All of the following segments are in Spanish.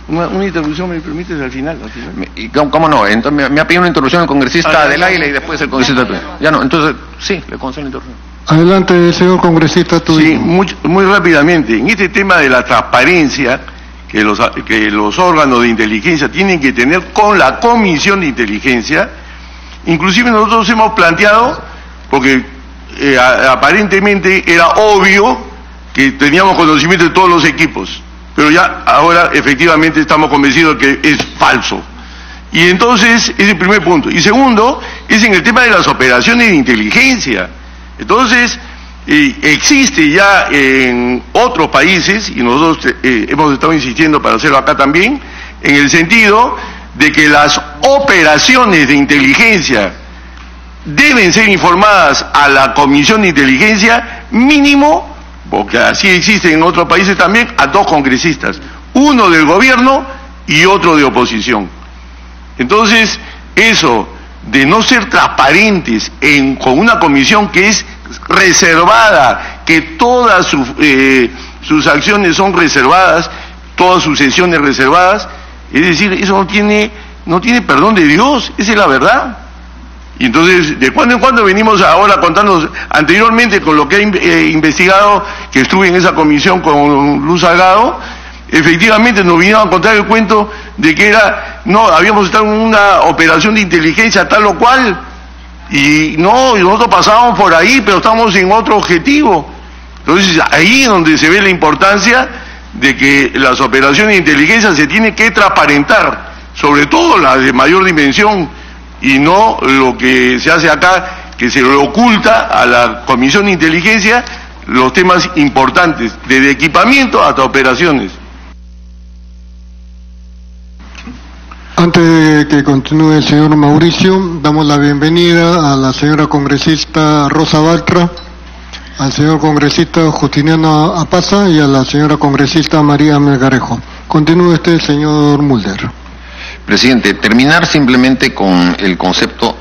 Una interrupción, ¿me permites al final? ¿Y cómo no? Entonces me ha pedido una interrupción el congresista del Águila y después el congresista del PRD. Ya no, entonces sí, le concedo la interrupción. Adelante, señor congresista. Sí, muy rápidamente. En este tema de la transparencia que los órganos de inteligencia tienen que tener con la Comisión de Inteligencia, inclusive nosotros hemos planteado, porque aparentemente era obvio que teníamos conocimiento de todos los equipos, pero ya ahora efectivamente estamos convencidos de que es falso. Y entonces, ese es el primer punto. Y segundo, es en el tema de las operaciones de inteligencia. Entonces, existe ya en otros países, y nosotros hemos estado insistiendo para hacerlo acá también, en el sentido de que las operaciones de inteligencia deben ser informadas a la Comisión de Inteligencia mínimo, porque así existe en otros países también, a 2 congresistas, uno del gobierno y otro de oposición. Entonces, eso de no ser transparentes con una comisión que es reservada, que todas sus acciones son reservadas, todas sus sesiones reservadas, es decir, eso no tiene perdón de Dios, esa es la verdad. Y entonces, de cuando en cuando venimos ahora contándonos, anteriormente con lo que he investigado, que estuve en esa comisión con Luz Salgado, efectivamente nos vinieron a contar el cuento de que habíamos estado en una operación de inteligencia tal o cual, y nosotros pasábamos por ahí, pero estamos en otro objetivo. Entonces, ahí es donde se ve la importancia de que las operaciones de inteligencia se tienen que transparentar, sobre todo las de mayor dimensión, y no lo que se hace acá, que se le oculta a la Comisión de Inteligencia los temas importantes, desde equipamiento hasta operaciones. Antes de que continúe el señor Mauricio, damos la bienvenida a la señora congresista Rosa Baltra, al señor congresista Justiniano Apaza y a la señora congresista María Melgarejo. Continúe usted, señor Mulder. Presidente, terminar simplemente con el concepto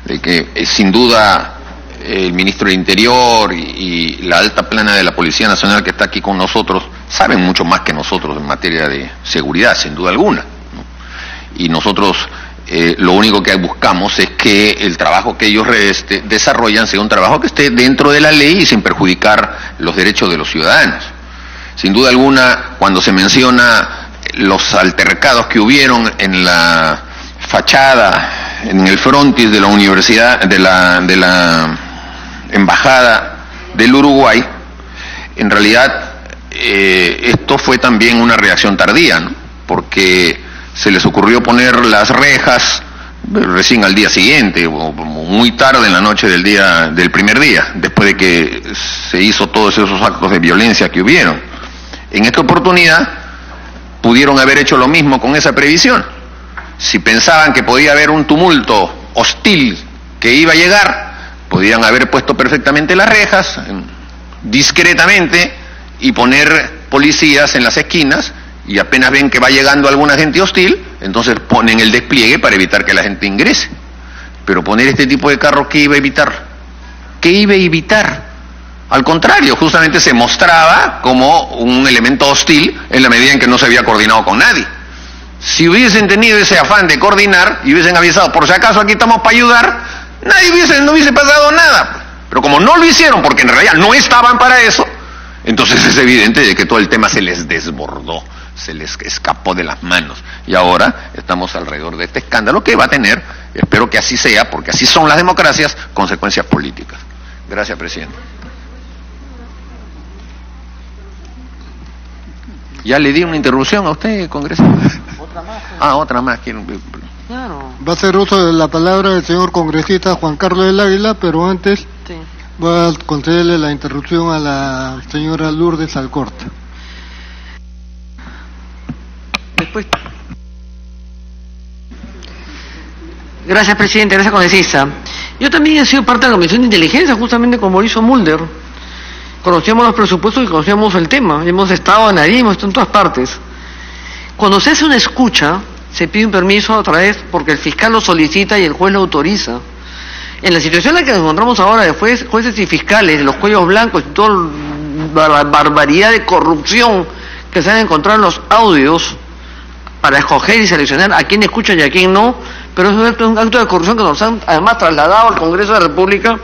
de que sin duda el ministro del Interior y la alta plana de la Policía Nacional que está aquí con nosotros saben mucho más que nosotros en materia de seguridad, sin duda alguna, ¿no? Y nosotros lo único que buscamos es que el trabajo que ellos desarrollan sea un trabajo que esté dentro de la ley y sin perjudicar los derechos de los ciudadanos. Sin duda alguna, cuando se menciona los altercados que hubieron en la fachada, en el frontis de la universidad, de la embajada del Uruguay, en realidad esto fue también una reacción tardía, ¿no? Porque se les ocurrió poner las rejas recién al día siguiente, o muy tarde en la noche del primer día, después de que se hizo todos esos actos de violencia que hubieron. En esta oportunidad pudieron haber hecho lo mismo con esa previsión. Si pensaban que podía haber un tumulto hostil que iba a llegar, podían haber puesto perfectamente las rejas, discretamente, y poner policías en las esquinas, y apenas ven que va llegando alguna gente hostil, entonces ponen el despliegue para evitar que la gente ingrese. Pero poner este tipo de carros, ¿qué iba a evitar? ¿Qué iba a evitar? Al contrario, justamente se mostraba como un elemento hostil en la medida en que no se había coordinado con nadie. Si hubiesen tenido ese afán de coordinar y hubiesen avisado, por si acaso aquí estamos para ayudar, no hubiese pasado nada. Pero como no lo hicieron, porque en realidad no estaban para eso, entonces es evidente de que todo el tema se les desbordó, se les escapó de las manos. Y ahora estamos alrededor de este escándalo que va a tener, espero que así sea, porque así son las democracias, consecuencias políticas. Gracias, presidente. Ya le di una interrupción a usted, congresista. Otra más. Otra más. Claro. Va a hacer uso de la palabra del señor congresista Juan Carlos del Águila, pero antes va a concederle la interrupción a la señora Lourdes Alcorta. Después. Gracias, presidente. Gracias, congresista. Yo también he sido parte de la Comisión de Inteligencia, justamente con Mauricio Mulder. Conocíamos los presupuestos y conocíamos el tema. Hemos estado en ahí, hemos estado en todas partes. Cuando se hace una escucha, se pide un permiso otra vez porque el fiscal lo solicita y el juez lo autoriza. En la situación en la que nos encontramos ahora de jueces y fiscales, de los cuellos blancos y toda la barbaridad de corrupción que se han encontrado en los audios, para escoger y seleccionar a quién escuchan y a quién no, pero es un acto de corrupción que nos han además trasladado al Congreso de la República.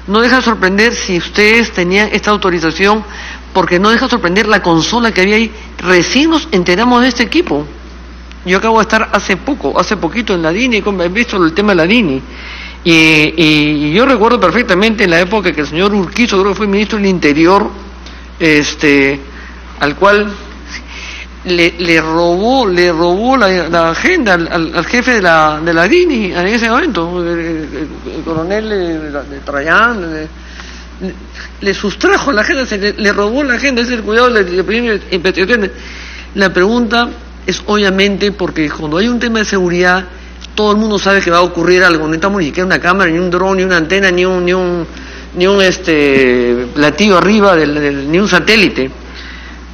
No deja de sorprender si ustedes tenían esta autorización, porque no deja de sorprender la consola que había ahí. Recién nos enteramos de este equipo. Yo acabo de estar hace poquito en la DINI, he visto el tema de la DINI. Y yo recuerdo perfectamente en la época que el señor Urquizo, creo que fue ministro del Interior, al cual le robó la agenda al jefe de la DINI en ese momento, el coronel de Trayán, le sustrajo la agenda, le robó la agenda. Ese es el cuidado de las investigaciones. La pregunta es obviamente porque cuando hay un tema de seguridad, todo el mundo sabe que va a ocurrir algo. No necesitamos ni siquiera una cámara, ni un dron, ni una antena, ni un platillo arriba, ni un satélite.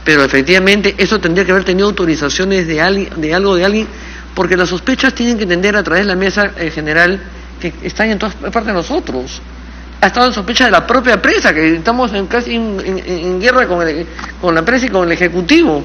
Pero efectivamente eso tendría que haber tenido autorizaciones de alguien, porque las sospechas tienen que tender a través de la mesa general que están en todas partes de nosotros. Ha estado en sospecha de la propia prensa, que estamos casi en guerra con la prensa y con el Ejecutivo.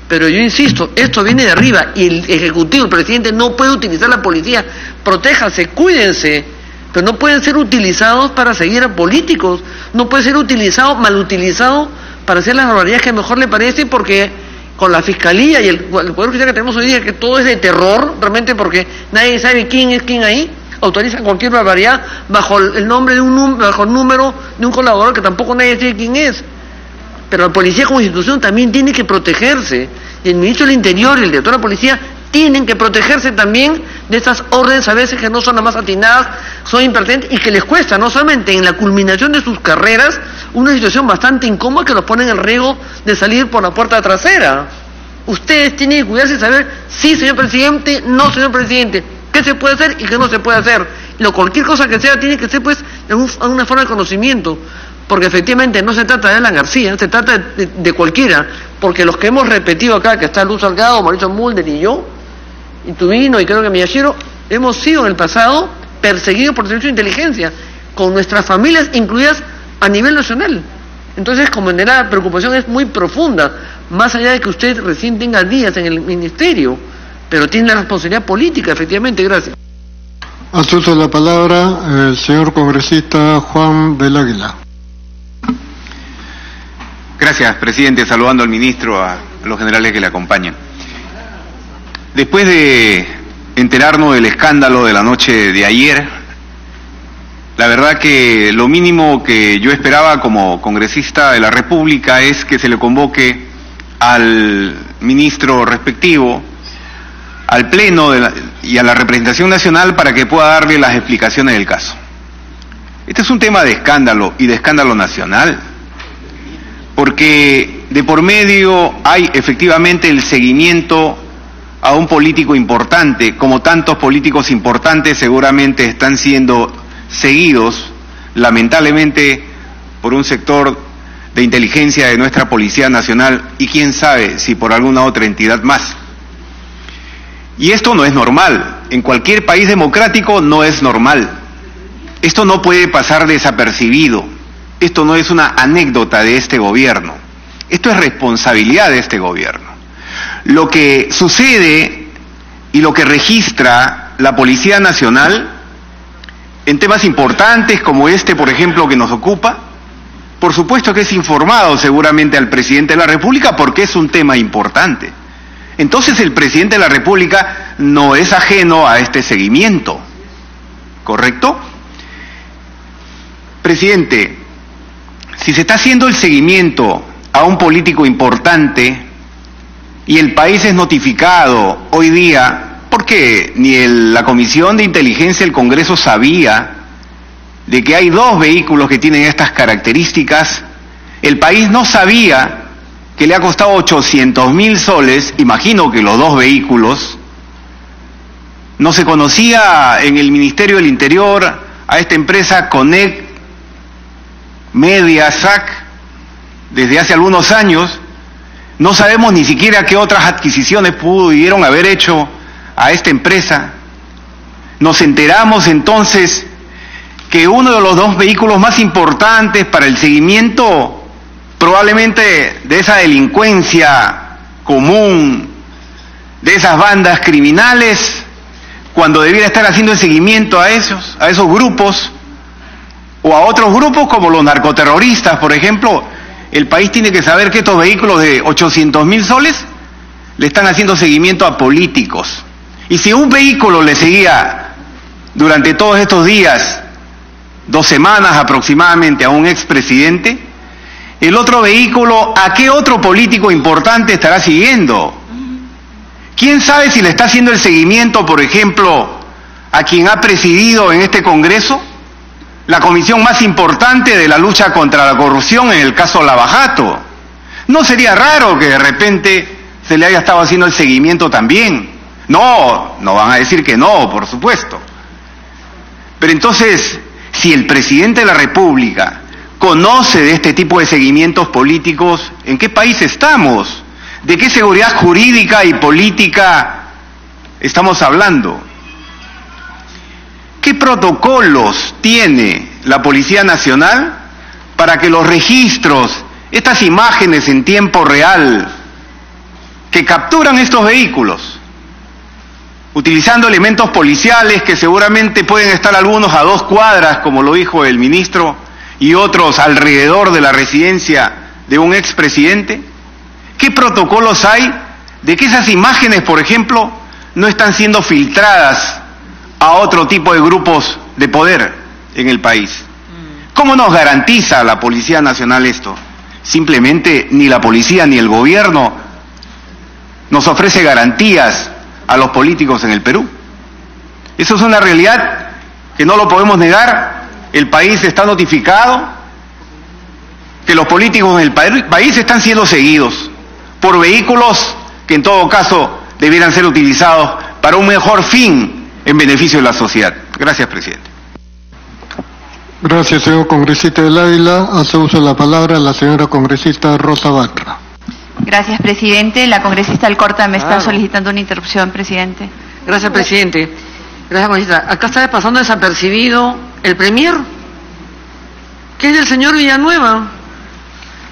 Pero yo insisto, esto viene de arriba y el Ejecutivo, el presidente, no puede utilizar la policía. Protéjanse, cuídense, pero no pueden ser utilizados para seguir a políticos, no puede ser mal utilizado para hacer las barbaridades que mejor le parece, porque con la Fiscalía y el Poder Judicial que tenemos hoy día, que todo es de terror, realmente, porque nadie sabe quién es quién ahí, autorizan cualquier barbaridad bajo el nombre bajo el número de un colaborador que tampoco nadie sabe quién es. Pero la policía como institución también tiene que protegerse, y el ministro del Interior y el director de la policía tienen que protegerse también de estas órdenes a veces que no son las más atinadas, son impertinentes y que les cuesta, no solamente en la culminación de sus carreras, una situación bastante incómoda que los pone en riesgo de salir por la puerta trasera. Ustedes tienen que cuidarse y saber, sí, señor presidente, no, señor presidente, qué se puede hacer y qué no se puede hacer. Cualquier cosa que sea tiene que ser pues en una forma de conocimiento, porque efectivamente no se trata de Alan García, se trata de cualquiera, porque los que hemos repetido acá, que está Luz Salgado, Mauricio Mulder y yo, y Tubino y creo que Miyashiro, hemos sido en el pasado perseguidos por el servicio de inteligencia, con nuestras familias incluidas a nivel nacional. Entonces, comprenderá, la preocupación es muy profunda, más allá de que usted recién tenga días en el ministerio, pero tiene la responsabilidad política, efectivamente. Gracias. Hace uso de la palabra el señor congresista Juan del Águila. Gracias, presidente. Saludando al ministro, a los generales que le acompañan. Después de enterarnos del escándalo de la noche de ayer, la verdad que lo mínimo que yo esperaba como congresista de la República es que se le convoque al ministro respectivo, al Pleno y a la representación nacional para que pueda darle las explicaciones del caso. Este es un tema de escándalo y de escándalo nacional, porque de por medio hay efectivamente el seguimiento a un político importante, como tantos políticos importantes seguramente están siendo seguidos, lamentablemente, por un sector de inteligencia de nuestra Policía Nacional y quién sabe si por alguna otra entidad más. Y esto no es normal, en cualquier país democrático no es normal. Esto no puede pasar desapercibido, esto no es una anécdota de este gobierno, esto es responsabilidad de este gobierno. Lo que sucede y lo que registra la Policía Nacional en temas importantes como este, por ejemplo, que nos ocupa, por supuesto que es informado seguramente al presidente de la República porque es un tema importante. Entonces el presidente de la República no es ajeno a este seguimiento, ¿correcto? Presidente, si se está haciendo el seguimiento a un político importante y el país es notificado hoy día, porque ni la Comisión de Inteligencia del Congreso sabía de que hay 2 vehículos que tienen estas características, el país no sabía que le ha costado 800.000 soles, imagino que los 2 vehículos, no se conocía en el Ministerio del Interior a esta empresa Connect Media SAC desde hace algunos años, no sabemos ni siquiera qué otras adquisiciones pudieron haber hecho a esta empresa. Nos enteramos entonces que uno de los 2 vehículos más importantes para el seguimiento probablemente de esa delincuencia común, de esas bandas criminales, cuando debiera estar haciendo el seguimiento a esos grupos, o a otros grupos como los narcoterroristas, por ejemplo. El país tiene que saber que estos vehículos de 800.000 soles le están haciendo seguimiento a políticos. Y si un vehículo le seguía durante todos estos días, 2 semanas aproximadamente, a un expresidente, el otro vehículo, ¿a qué otro político importante estará siguiendo? ¿Quién sabe si le está haciendo el seguimiento, por ejemplo, a quien ha presidido en este Congreso la comisión más importante de la lucha contra la corrupción, en el caso Lavajato? ¿No sería raro que de repente se le haya estado haciendo el seguimiento también? No van a decir que no, por supuesto. Pero entonces, si el presidente de la República conoce de este tipo de seguimientos políticos, ¿en qué país estamos? ¿De qué seguridad jurídica y política estamos hablando? ¿Qué protocolos tiene la Policía Nacional para que los registros, estas imágenes en tiempo real que capturan estos vehículos, utilizando elementos policiales que seguramente pueden estar algunos a 2 cuadras, como lo dijo el ministro, y otros alrededor de la residencia de un expresidente? ¿Qué protocolos hay de que esas imágenes, por ejemplo, no están siendo filtradas a otro tipo de grupos de poder en el país? ¿Cómo nos garantiza la Policía Nacional esto? Simplemente ni la policía ni el gobierno nos ofrece garantías a los políticos en el Perú. Eso es una realidad que no lo podemos negar. El país está notificado que los políticos en el país están siendo seguidos por vehículos que en todo caso debieran ser utilizados para un mejor fin en beneficio de la sociedad. Gracias, presidente. Gracias, señor congresista del Ávila. Hace uso de la palabra la señora congresista Rosa Bartra. Gracias, presidente. La congresista Alcorta me está solicitando una interrupción, presidente. Gracias, presidente. Gracias, congresista. Acá está pasando desapercibido el premier, que es el señor Villanueva.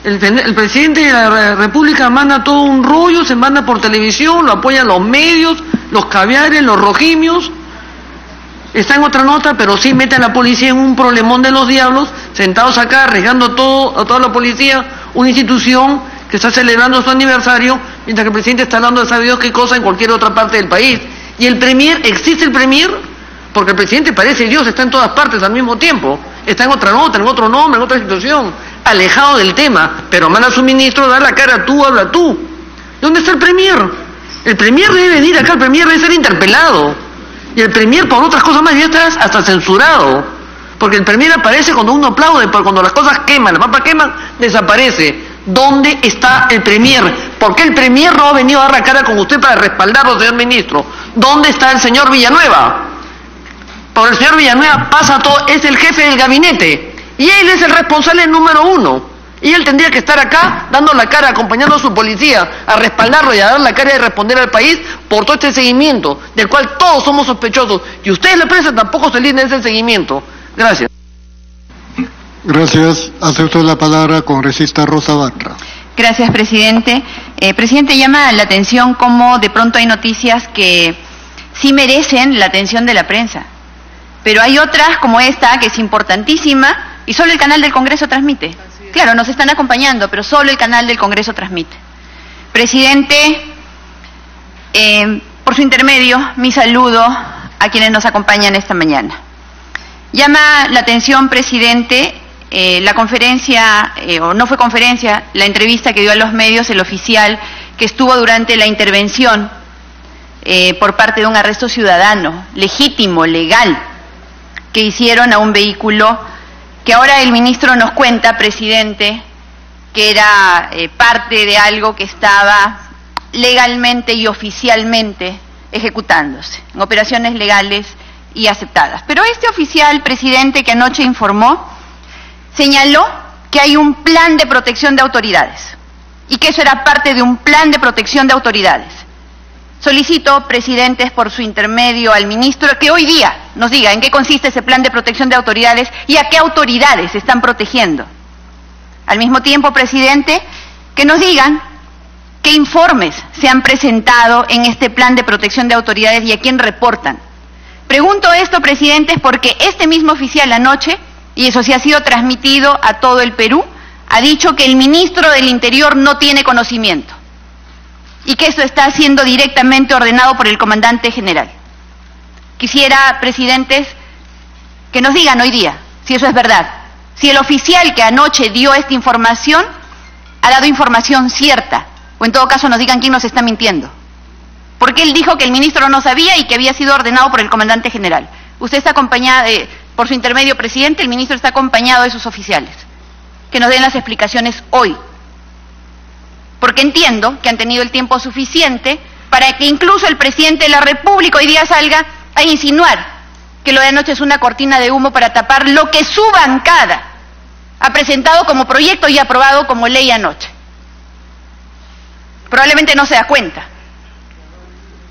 El presidente de la República manda todo un rollo, se manda por televisión, lo apoyan los medios, los caviares, los rojimios. Está en otra nota, pero sí mete a la policía en un problemón de los diablos, sentados acá, arriesgando a toda la policía, una institución que está celebrando su aniversario, mientras que el presidente está hablando de sabe Dios qué cosa en cualquier otra parte del país. Y el premier, ¿existe el premier? Porque el presidente parece Dios, está en todas partes al mismo tiempo. Está en otra nota, en otro nombre, en otra situación, alejado del tema, pero manda a su ministro a dar la cara, tú, habla tú. ¿Dónde está el premier? El premier debe venir acá, el premier debe ser interpelado. Y el premier, por otras cosas más, ya está hasta censurado. Porque el premier aparece cuando uno aplaude, pero cuando las cosas queman, las papas queman, desaparece. ¿Dónde está el premier? ¿Por qué el premier no ha venido a dar la cara con usted para respaldarlo, señor ministro? ¿Dónde está el señor Villanueva? Porque el señor Villanueva pasa todo, es el jefe del gabinete. Y él es el responsable número 1. Y él tendría que estar acá, dando la cara, acompañando a su policía, a respaldarlo y a dar la cara y responder al país por todo este seguimiento, del cual todos somos sospechosos. Y ustedes, la prensa, tampoco se lindan ese seguimiento. Gracias. Gracias. Acepto la palabra congresista Rosa Bartra. Gracias, presidente. Presidente, llama la atención cómo de pronto hay noticias que sí merecen la atención de la prensa. Pero hay otras, como esta, que es importantísima, y solo el canal del Congreso transmite. Claro, nos están acompañando, pero solo el canal del Congreso transmite. Presidente, por su intermedio, mi saludo a quienes nos acompañan esta mañana. Llama la atención, presidente, la conferencia, o no fue conferencia, la entrevista que dio a los medios el oficial que estuvo durante la intervención por parte de un arresto ciudadano, legítimo, legal, que hicieron a un vehículo que ahora el ministro nos cuenta, presidente, que era parte de algo que estaba legalmente y oficialmente ejecutándose, en operaciones legales y aceptadas. Pero este oficial, presidente, que anoche informó, señaló que hay un plan de protección de autoridades y que eso era parte de un plan de protección de autoridades. Solicito, presidentes, por su intermedio al ministro, que hoy día nos diga en qué consiste ese plan de protección de autoridades y a qué autoridades se están protegiendo. Al mismo tiempo, presidente, que nos digan ¿Qué informes se han presentado en este plan de protección de autoridades y a quién reportan? Pregunto esto, presidentes, porque este mismo oficial anoche, y eso sí ha sido transmitido a todo el Perú, ha dicho que el ministro del Interior no tiene conocimiento y que esto está siendo directamente ordenado por el comandante general. Quisiera, presidentes, que nos digan hoy día si eso es verdad, si el oficial que anoche dio esta información ha dado información cierta, o en todo caso nos digan quién nos está mintiendo. Porque él dijo que el ministro no sabía y que había sido ordenado por el comandante general. Usted está acompañada, por su intermedio, presidente, el ministro está acompañado de sus oficiales. Que nos den las explicaciones hoy. Porque entiendo que han tenido el tiempo suficiente para que incluso el presidente de la República hoy día salga a insinuar que lo de anoche es una cortina de humo para tapar lo que su bancada ha presentado como proyecto y aprobado como ley anoche. Probablemente no se da cuenta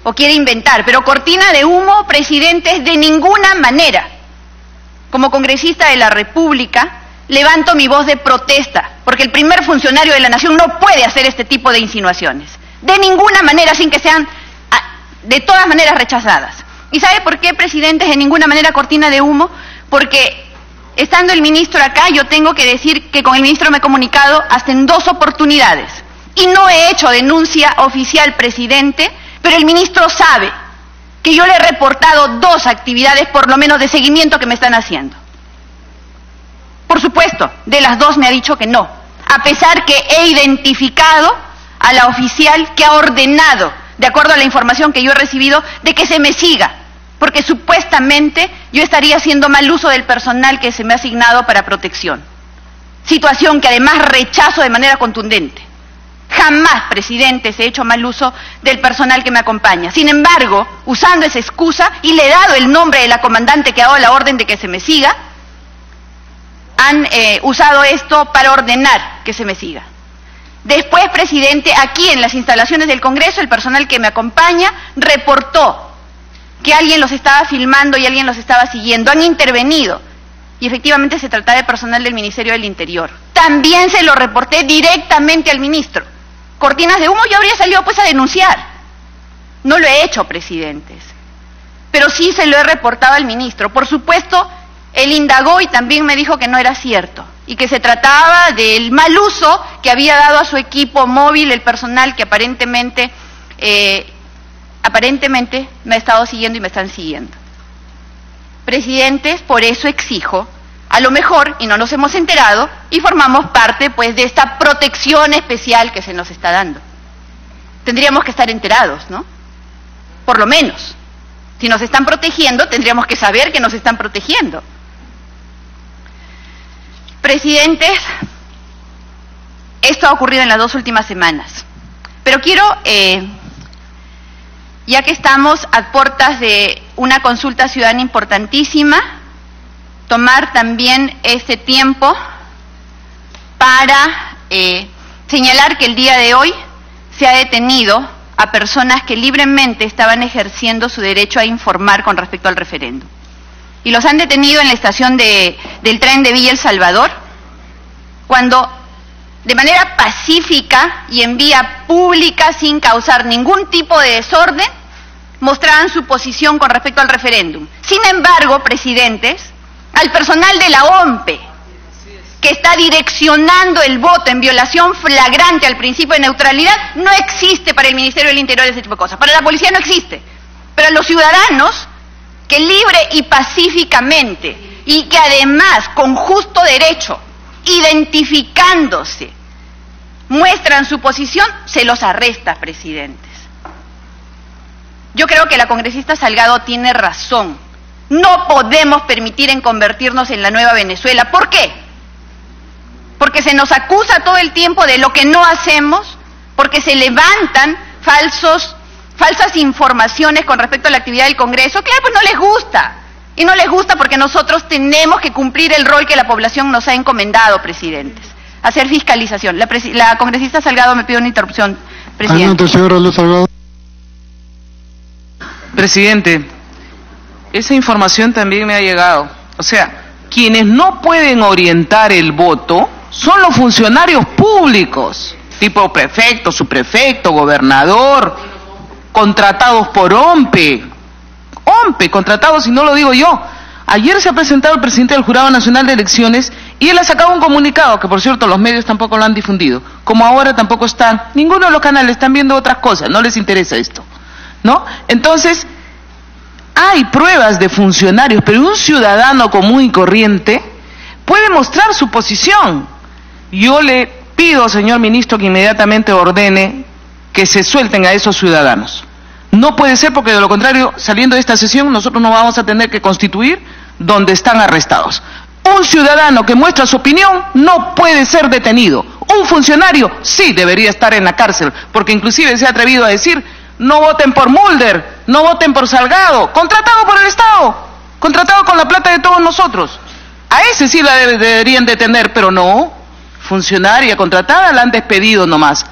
o quiere inventar, pero cortina de humo, presidentes, de ninguna manera. Como congresista de la República, levanto mi voz de protesta, porque el primer funcionario de la nación no puede hacer este tipo de insinuaciones. De ninguna manera, sin que sean de todas maneras rechazadas. ¿Y sabe por qué, presidentes, de ninguna manera cortina de humo? Porque estando el ministro acá, yo tengo que decir que con el ministro me he comunicado hasta en 2 oportunidades. Y no he hecho denuncia oficial, presidente, pero el ministro sabe que yo le he reportado 2 actividades, por lo menos, de seguimiento que me están haciendo. Por supuesto, de las 2 me ha dicho que no, a pesar que he identificado a la oficial que ha ordenado, de acuerdo a la información que yo he recibido, de que se me siga, porque supuestamente yo estaría haciendo mal uso del personal que se me ha asignado para protección. Situación que además rechazo de manera contundente. Jamás, presidente, se ha hecho mal uso del personal que me acompaña. Sin embargo, usando esa excusa, y le he dado el nombre de la comandante que ha dado la orden de que se me siga, han usado esto para ordenar que se me siga. Después, presidente, aquí en las instalaciones del Congreso, el personal que me acompaña reportó que alguien los estaba filmando y alguien los estaba siguiendo. Han intervenido y efectivamente se trataba de personal del Ministerio del Interior. También se lo reporté directamente al ministro. Cortinas de humo, yo habría salido pues a denunciar. No lo he hecho, presidentes, pero sí se lo he reportado al ministro. Por supuesto, él indagó y también me dijo que no era cierto y que se trataba del mal uso que había dado a su equipo móvil el personal que aparentemente me ha estado siguiendo y me están siguiendo. Presidentes, por eso exijo, a lo mejor, y no nos hemos enterado, y formamos parte pues de esta protección especial que se nos está dando. Tendríamos que estar enterados, ¿no? Por lo menos. Si nos están protegiendo, tendríamos que saber que nos están protegiendo. Presidentes, esto ha ocurrido en las 2 últimas semanas, pero quiero, ya que estamos a puertas de una consulta ciudadana importantísima, tomar también este tiempo para señalar que el día de hoy se ha detenido a personas que libremente estaban ejerciendo su derecho a informar con respecto al referéndum. Y los han detenido en la estación del tren de Villa El Salvador, cuando de manera pacífica y en vía pública, sin causar ningún tipo de desorden, mostraban su posición con respecto al referéndum. Sin embargo, presidentes, al personal de la OMPE, que está direccionando el voto en violación flagrante al principio de neutralidad, no existe para el Ministerio del Interior ese tipo de cosas. Para la policía no existe. Pero a los ciudadanos que libre y pacíficamente, y que además con justo derecho, identificándose, muestran su posición, se los arresta, presidentes. Yo creo que la congresista Salgado tiene razón. No podemos permitir en convertirnos en la nueva Venezuela. ¿Por qué? Porque se nos acusa todo el tiempo de lo que no hacemos, porque se levantan falsas informaciones con respecto a la actividad del Congreso. Claro, pues no les gusta. Y no les gusta porque nosotros tenemos que cumplir el rol que la población nos ha encomendado, presidentes. Hacer fiscalización. La congresista Salgado me pide una interrupción, presidente. Adelante, señora Luz Salgado. Presidente, esa información también me ha llegado. O sea, quienes no pueden orientar el voto son los funcionarios públicos. tipo prefecto, subprefecto, gobernador, contratados por OMPE, contratados, y no lo digo yo. Ayer se ha presentado el presidente del Jurado Nacional de Elecciones y él ha sacado un comunicado, que por cierto los medios tampoco lo han difundido, como ahora tampoco están, ninguno de los canales están viendo otras cosas, no les interesa esto, ¿no? Entonces, hay pruebas de funcionarios, pero un ciudadano común y corriente puede mostrar su posición. Yo le pido, señor ministro, que inmediatamente ordene que se suelten a esos ciudadanos. No puede ser, porque de lo contrario, saliendo de esta sesión, nosotros nos vamos a tener que constituir donde están arrestados. Un ciudadano que muestra su opinión no puede ser detenido. Un funcionario sí debería estar en la cárcel, porque inclusive se ha atrevido a decir: no voten por Mulder, no voten por Salgado, contratado por el Estado, contratado con la plata de todos nosotros. A ese sí la deberían detener, pero no, funcionaria contratada la han despedido nomás.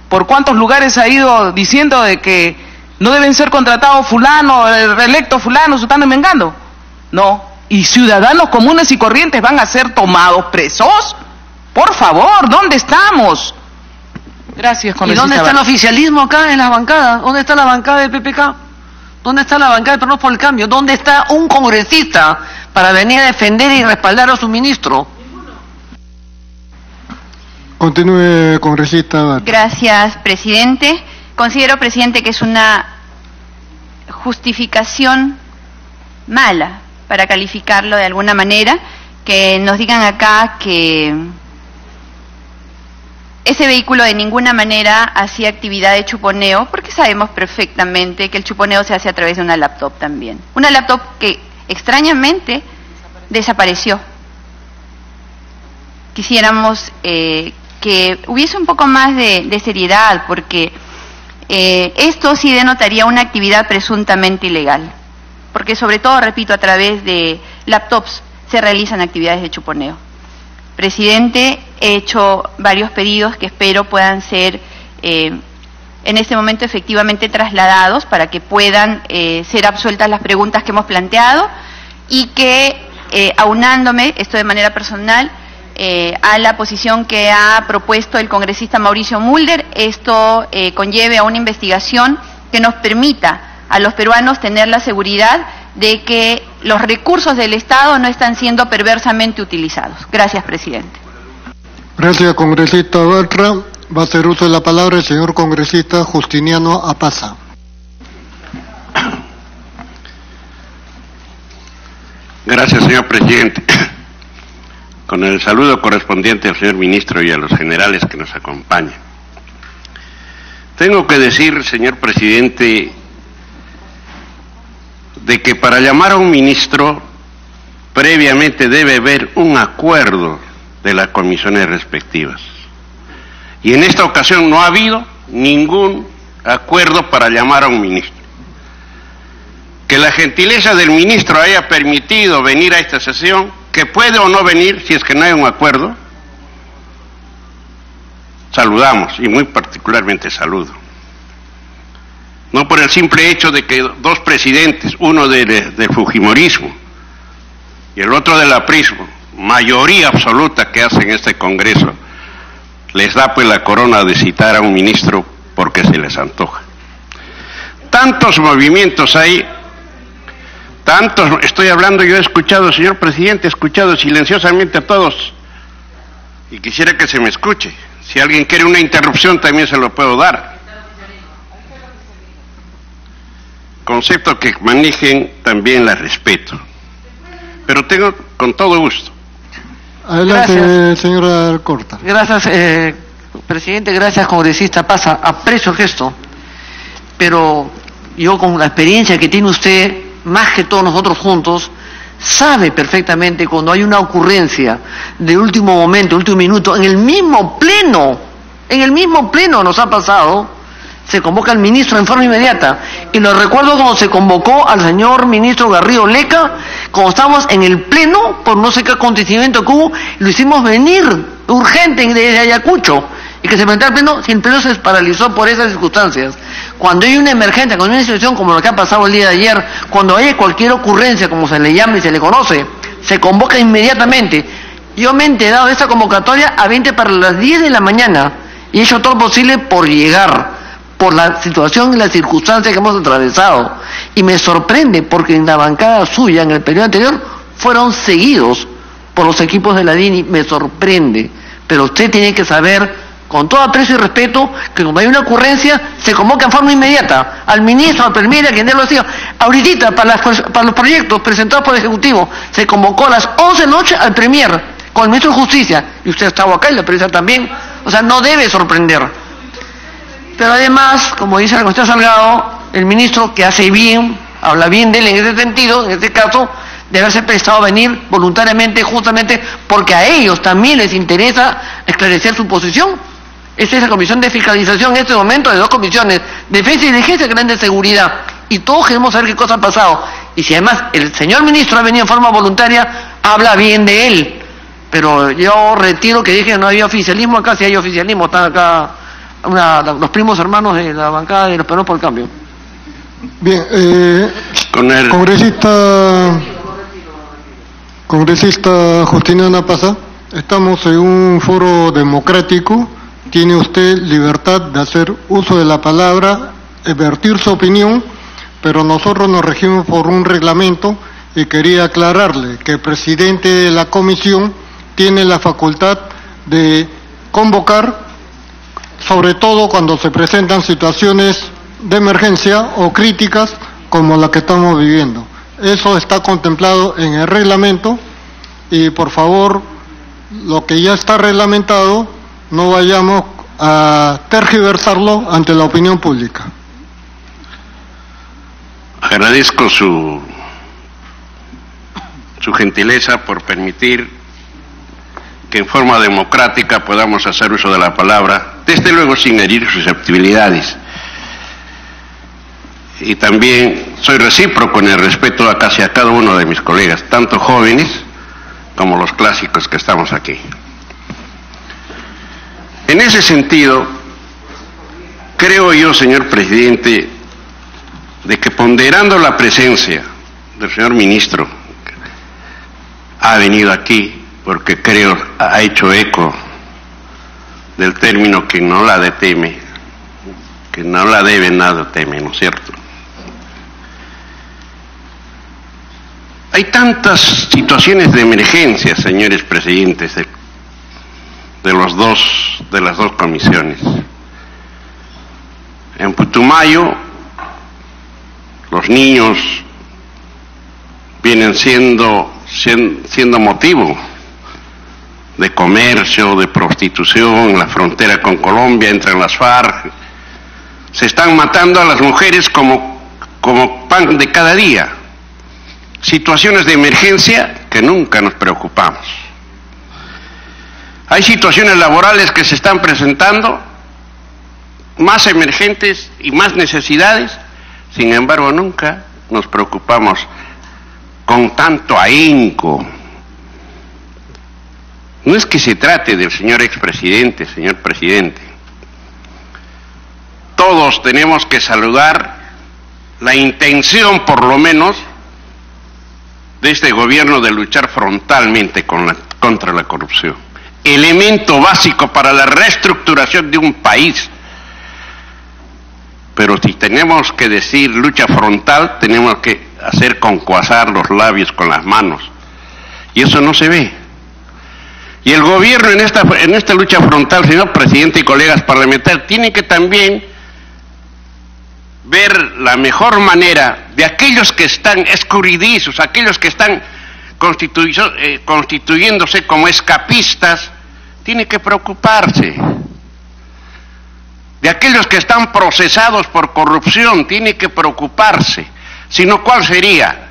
¿Por cuántos lugares ha ido diciendo de que no deben ser contratados fulano, reelecto fulano, sutano y mengano? No. ¿Y ciudadanos comunes y corrientes van a ser tomados presos? Por favor, ¿dónde estamos? Gracias, ¿Y dónde está el oficialismo acá en las bancadas? ¿Dónde está la bancada del PPK? ¿Dónde está la bancada de Perú por el Cambio? ¿Dónde está un congresista para venir a defender y respaldar a su ministro? Continúe, congresista. Gracias, presidente. Considero, presidente, que es una justificación mala, para calificarlo de alguna manera, que nos digan acá que ese vehículo de ninguna manera hacía actividad de chuponeo, porque sabemos perfectamente que el chuponeo se hace a través de una laptop también. Una laptop que extrañamente desapareció. Quisiéramos que hubiese un poco más de seriedad, porque esto sí denotaría una actividad presuntamente ilegal. Porque sobre todo, repito, a través de laptops se realizan actividades de chuponeo. Presidente, he hecho varios pedidos que espero puedan ser en este momento efectivamente trasladados para que puedan ser absueltas las preguntas que hemos planteado y que, aunándome, esto de manera personal, a la posición que ha propuesto el congresista Mauricio Mulder, esto conlleve a una investigación que nos permita a los peruanos tener la seguridad de que los recursos del Estado no están siendo perversamente utilizados. Gracias, presidente. Gracias, congresista Bartra. Va a hacer uso de la palabra el señor congresista Justiniano Apaza. Gracias, señor presidente. Con el saludo correspondiente al señor ministro y a los generales que nos acompañan. Tengo que decir, señor presidente, de que para llamar a un ministro previamente debe haber un acuerdo de las comisiones respectivas. Y en esta ocasión no ha habido ningún acuerdo para llamar a un ministro. Que la gentileza del ministro haya permitido venir a esta sesión, que puede o no venir si es que no hay un acuerdo, saludamos, y muy particularmente saludo. No por el simple hecho de que dos presidentes, uno del fujimorismo y el otro del aprismo, mayoría absoluta que hacen este Congreso, les da pues la corona de citar a un ministro porque se les antoja. Tantos movimientos hay, estoy hablando, yo he escuchado, señor presidente, he escuchado silenciosamente a todos y quisiera que se me escuche. Si alguien quiere una interrupción también se lo puedo dar. Concepto que manejen también la respeto, pero tengo con todo gusto. Adelante, Gracias. señora Corta. Gracias, presidente, gracias, congresista Pasa, aprecio el gesto, pero yo con la experiencia que tiene usted, más que todos nosotros juntos, sabe perfectamente cuando hay una ocurrencia de último momento, último minuto, en el mismo pleno nos ha pasado. Se convoca al ministro en forma inmediata. Y lo recuerdo cuando se convocó al señor ministro Garrido Leca, cuando estábamos en el pleno, por no sé qué acontecimiento que hubo, lo hicimos venir urgente desde Ayacucho, y que se presentara al pleno, si el pleno se paralizó por esas circunstancias. Cuando hay una emergencia, cuando hay una situación como lo que ha pasado el día de ayer, cuando hay cualquier ocurrencia, como se le llama y se le conoce, se convoca inmediatamente. Yo me he enterado de esta convocatoria a 20 para las 10 de la mañana. y he hecho todo lo posible por llegar, por la situación y las circunstancias que hemos atravesado. Y me sorprende porque en la bancada suya, en el periodo anterior, fueron seguidos por los equipos de la DINI. Me sorprende. Pero usted tiene que saber, con todo aprecio y respeto, que como hay una ocurrencia, se convoca en forma inmediata al ministro, al premier, a quien él lo decía. Ahorita, para los proyectos presentados por el Ejecutivo, se convocó a las 11 de la noche al premier, con el ministro de Justicia, y usted estaba acá y la prensa también. O sea, no debe sorprender. Pero además, como dice la Constitución Salgado, el ministro que hace bien, habla bien de él en este sentido, en este caso, de haberse prestado a venir voluntariamente, justamente porque a ellos también les interesa esclarecer su posición. Esta es la comisión de fiscalización en este momento de dos comisiones, Defensa y Inteligencia, que de seguridad. Y todos queremos saber qué cosa ha pasado. Y si además el señor ministro ha venido en forma voluntaria, habla bien de él. Pero yo retiro que dije que no había oficialismo, acá sí hay oficialismo, están acá los primos hermanos de la bancada de los Peruanos por el Cambio. Bien, congresista Justiniana Pazá, estamos en un foro democrático, tiene usted libertad de hacer uso de la palabra, vertir su opinión, pero nosotros nos regimos por un reglamento y quería aclararle que el presidente de la comisión tiene la facultad de convocar, sobre todo cuando se presentan situaciones de emergencia o críticas como la que estamos viviendo. Eso está contemplado en el reglamento y por favor, lo que ya está reglamentado, no vayamos a tergiversarlo ante la opinión pública. Agradezco su gentileza por permitir que en forma democrática podamos hacer uso de la palabra, desde luego sin herir susceptibilidades. Y también soy recíproco en el respeto a casi a cada uno de mis colegas, tanto jóvenes como los clásicos que estamos aquí. En ese sentido, creo yo, señor presidente, de que ponderando la presencia del señor ministro, ha venido aquí porque creo ha hecho eco del término que no la teme, que no la debe nada teme, ¿no es cierto? Hay tantas situaciones de emergencia, señores presidentes, de las dos comisiones. En Putumayo, los niños vienen siendo motivo de comercio, de prostitución, en la frontera con Colombia, entran las FARC. Se están matando a las mujeres como pan de cada día. Situaciones de emergencia que nunca nos preocupamos. Hay situaciones laborales que se están presentando, más emergentes y más necesidades, sin embargo nunca nos preocupamos con tanto ahínco. No es que se trate del señor expresidente, señor presidente. Todos tenemos que saludar la intención, por lo menos, de este gobierno de luchar frontalmente contra la corrupción. Elemento básico para la reestructuración de un país. Pero si tenemos que decir lucha frontal, tenemos que hacer concuasar los labios con las manos. Y eso no se ve. Y el gobierno en esta lucha frontal, señor presidente y colegas parlamentarios, tiene que también ver la mejor manera de aquellos que están escurridizos, aquellos que están constituyéndose como escapistas, tiene que preocuparse. De aquellos que están procesados por corrupción, tiene que preocuparse. Si no, ¿cuál sería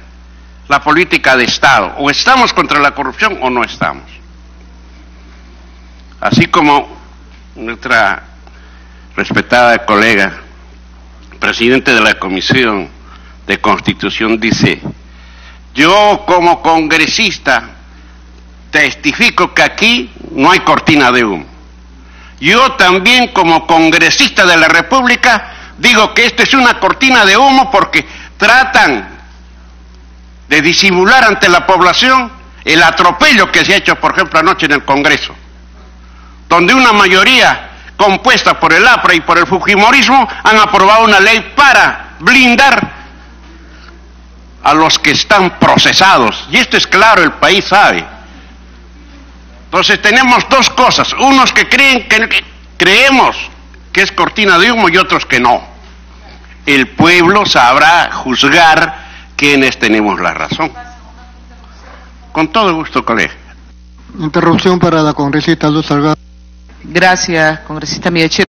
la política de Estado? ¿O estamos contra la corrupción o no estamos? Así como nuestra respetada colega, presidente de la Comisión de Constitución, dice: yo como congresista testifico que aquí no hay cortina de humo. Yo también como congresista de la República digo que esto es una cortina de humo porque tratan de disimular ante la población el atropello que se ha hecho, por ejemplo, anoche en el Congreso, donde una mayoría compuesta por el APRA y por el Fujimorismo, han aprobado una ley para blindar a los que están procesados. Y esto es claro, el país sabe. Entonces tenemos dos cosas, unos que creemos que es cortina de humo y otros que no. El pueblo sabrá juzgar quiénes tenemos la razón. Con todo gusto, colega. Interrupción para la congresista Luz Salgado. Gracias, congresista Miechero.